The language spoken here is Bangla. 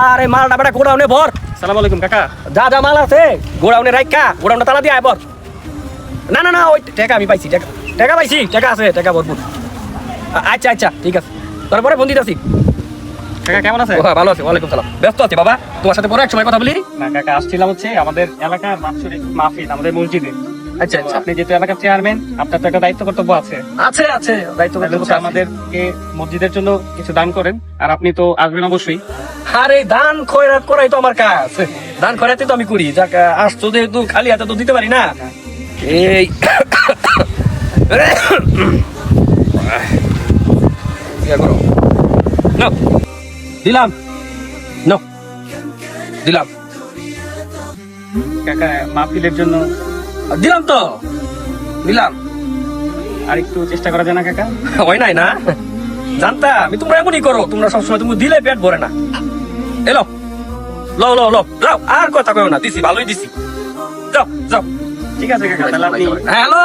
আরে মালটা বেটা গোডাউনে ভর। সালাম আলাইকুম কাকা। যা যা মাল আছে গোডাউনে রাখা, গোডাউনটা তালা দিয়ে আয় ভর। না না না ওই টাকা আমি পাইছি, টাকা টাকা পাইছি, টাকা আছে, টাকা ভরপুর। আচ্ছা আচ্ছা ঠিক আছে, তারপরে ফোন দিতেছি। কাকা কেমন আছে? ভালো আছে, ওয়ালাইকুম সালাম। ব্যস্ত আছি বাবা, তোমার সাথে পরে এক সময় কথা বলি। না কাকা, আসছিলাম হচ্ছে আমাদের এলাকার বাৎসরিক মাহফিল, আমাদের মসজিদে। আচ্ছা আচ্ছা, আপনি যেহেতু এলাকার চেয়ারম্যান, আপনার তো একটা দায়িত্ব কর্তব্য আছে। আছে আছে, দায়িত্ব তাহলে হচ্ছে আমাদেরকে মসজিদের জন্য কিছু দান করেন, আর আপনি তো আসবেন অবশ্যই। আরে দান খয়রাত করাই তো আমার কাজ, দান খয়রাতই তো আমি করি। যাক আসছো যেহেতু, খালি হাতে তো দিতে পারি না। এই ইয়া করো, নাও দিলাম, নাও দিলাম, কাকা মাহফিলের জন্য দিলাম তো দিলাম। আর একটু চেষ্টা করা যায় না কাকা? হয় নাই না, জানতা আমি তোমরা এমনই করো, তোমরা সবসময় তুমি দিলে পেট ভরে না। এলো লো লো লো যাও, আর কথা কয় না, দিছি ভালোই দিছি, যাও যাও। ঠিক আছে কাকা, তাহলে আপনি হ্যালো